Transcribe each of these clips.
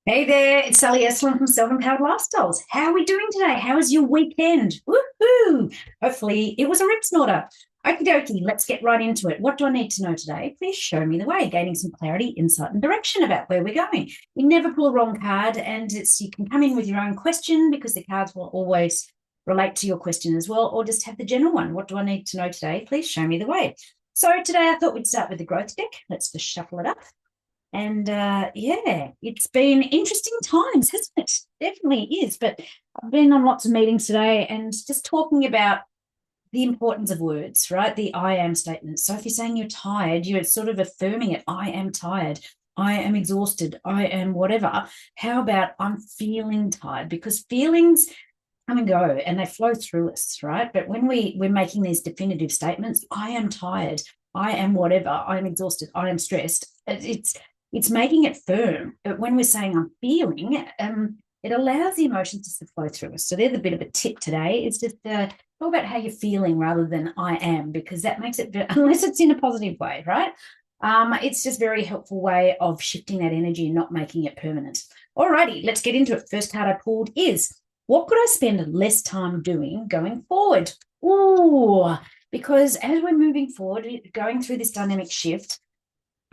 Hey there, it's Sally Estlin from Self-Empowered Lifestyles. How are we doing today? How was your weekend? Woohoo! Hopefully it was a rip snorter. Okie dokie, let's get right into it. What do I need to know today? Please show me the way, gaining some clarity, insight, and direction about where we're going. You never pull a wrong card, and you can come in with your own question because the cards will always relate to your question as well, or just have the general one. What do I need to know today? Please show me the way. So today I thought we'd start with the growth deck. Let's just shuffle it up. And yeah, it's been interesting times, hasn't it? Definitely is. But I've been on lots of meetings today and just talking about the importance of words, right? The I am statement. So if you're saying you're tired, you're sort of affirming it. I am tired. I am exhausted. I am whatever. How about I'm feeling tired? Because feelings come and go and they flow through us, right? But when we're making these definitive statements, I am tired. I am whatever. I am exhausted. I am stressed. It's making it firm. But when we're saying I'm feeling, it allows the emotions just to flow through us. So there's a bit of a tip today. It's just talk about how you're feeling rather than I am, because that makes it, unless it's in a positive way, right? It's just a very helpful way of shifting that energy and not making it permanent. Alrighty, let's get into it. First card I pulled is, what could I spend less time doing going forward? Ooh, because as we're moving forward, going through this dynamic shift,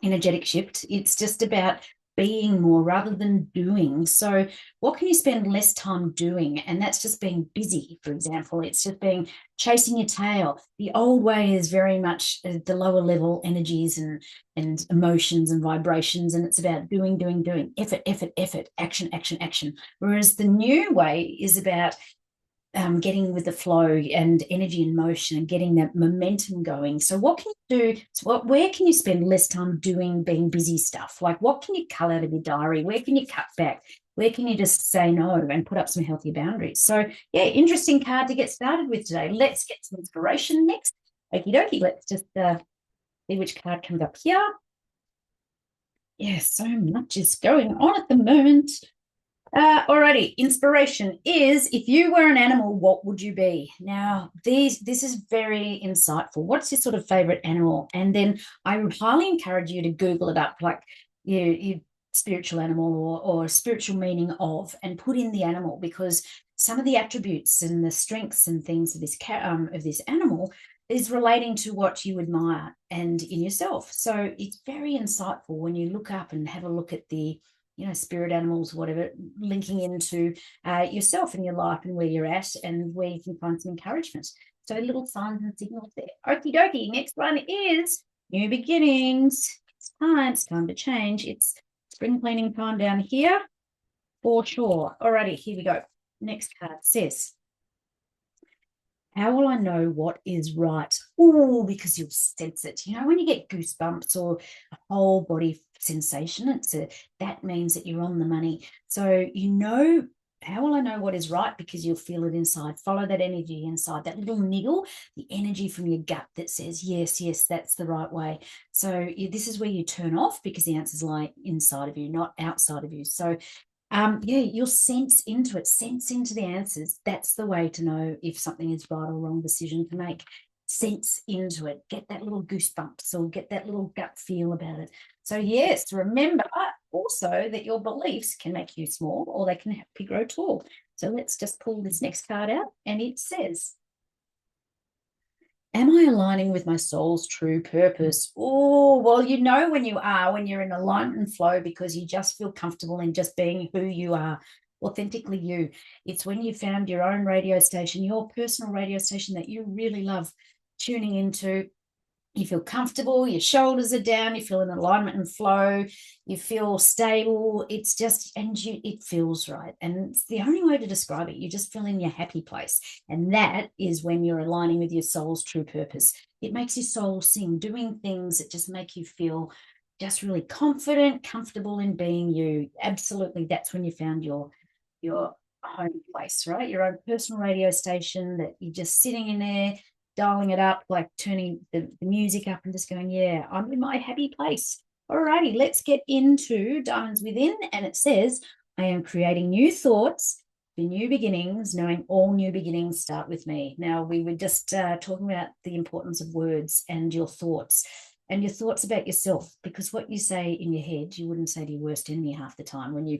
energetic shift, it's just about being more rather than doing. So what can you spend less time doing? And that's just being busy, for example. It's just being chasing your tail. The old way is very much the lower level energies and emotions and vibrations, and it's about doing, effort, action. Whereas the new way is about getting with the flow and energy and motion and getting that momentum going. So what can you do? Where can you spend less time doing being busy stuff? Like what can you cull out of your diary? Where can you cut back? Where can you just say no and put up some healthy boundaries? So yeah, interesting card to get started with today. Let's get some inspiration next. Okie dokie, let's just see which card comes up here. Yeah, so much is going on at the moment. Alrighty, inspiration is, if you were an animal, what would you be? Now, this is very insightful. What's your sort of favorite animal? And then I would highly encourage you to Google it up, like you spiritual animal or spiritual meaning of, and put in the animal, because some of the attributes and the strengths and things of this animal is relating to what you admire and in yourself. So it's very insightful when you look up and have a look at the spirit animals, whatever, linking into yourself and your life and where you're at and where you can find some encouragement. So little signs and signals there. Okie dokie. Next one is new beginnings. It's time to change. It's spring cleaning time down here for sure. Alrighty, here we go. Next card says, how will I know what is right? Oh, because you'll sense it. You know, when you get goosebumps or a whole body sensation, that means that you're on the money. So how will I know what is right? Because you'll feel it inside. Follow that energy inside, that little niggle, the energy from your gut that says, yes, that's the right way. So this is where you turn off, because the answers lie inside of you, not outside of you. So yeah, you'll sense into it, sense into the answers. That's the way to know if something is right or wrong decision to make. Sense into it, get that little goosebumps or get that little gut feel about it. So yes, remember also that your beliefs can make you small or they can help you grow tall. So let's just pull this next card out, and it says, am I aligning with my soul's true purpose? Oh, well, when you are, when you're in alignment and flow, because you just feel comfortable in just being who you are, authentically you. It's when you found your own radio station, your personal radio station that you really love tuning into. You feel comfortable, your shoulders are down, you feel in alignment and flow, you feel stable. It's just, it feels right. And it's the only way to describe it. You just feel in your happy place. And that is when you're aligning with your soul's true purpose. It makes your soul sing, doing things that just make you feel just really confident, comfortable in being you. Absolutely. That's when you found your home place, right? Your own personal radio station that you're just sitting in there, dialing it up, like turning the music up and just going, yeah, I'm in my happy place. Alrighty, let's get into Diamonds Within. And it says, I am creating new thoughts for new beginnings, knowing all new beginnings start with me. Now, we were just talking about the importance of words and your thoughts. and your thoughts about yourself, because what you say in your head, you wouldn't say to your worst enemy half the time when you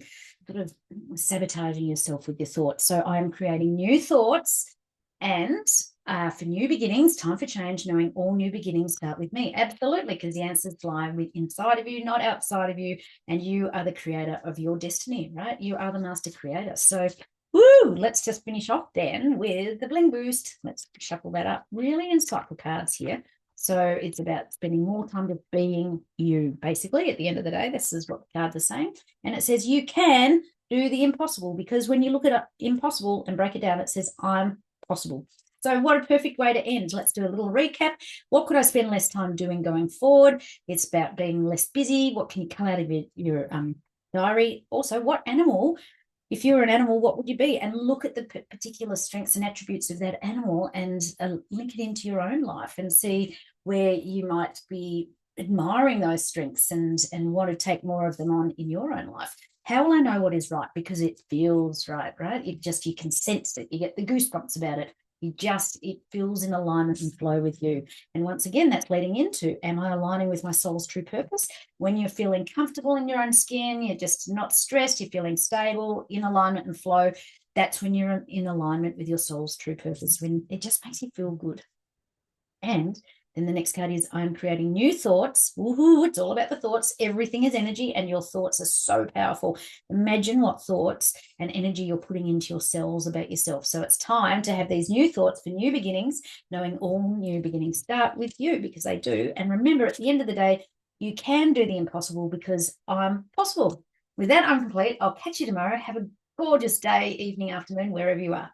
sort of sabotaging yourself with your thoughts. So I'm creating new thoughts, and for new beginnings, time for change, knowing all new beginnings start with me. Absolutely, because the answers lie inside of you, not outside of you, and you are the creator of your destiny, right? You are the master creator. So woo, let's just finish off then with the Bling Boost. Let's shuffle that up. Really insightful cards here. So it's about spending more time just being you, basically, at the end of the day. This is what the cards are saying. And it says you can do the impossible, because when you look at impossible and break it down, it says I'm possible. So what a perfect way to end. Let's do a little recap. What could I spend less time doing going forward? It's about being less busy. What can you come out of your diary? Also, what animal, if you're an animal, what would you be? And look at the particular strengths and attributes of that animal and link it into your own life and see where you might be admiring those strengths and want to take more of them on in your own life. How will I know what is right? Because it feels right? You can sense it. You get the goosebumps about it. It feels in alignment and flow with you. And once again, that's leading into, am I aligning with my soul's true purpose? When you're feeling comfortable in your own skin, you're just not stressed, you're feeling stable, in alignment and flow, that's when you're in alignment with your soul's true purpose, when it just makes you feel good. And then the next card is I'm creating new thoughts. Woohoo, it's all about the thoughts. Everything is energy, and your thoughts are so powerful. Imagine what thoughts and energy you're putting into your cells about yourself. So it's time to have these new thoughts for new beginnings, knowing all new beginnings start with you, because they do. And remember, at the end of the day, you can do the impossible because I'm possible. With that, I'm complete. I'll catch you tomorrow. Have a gorgeous day, evening, afternoon, wherever you are.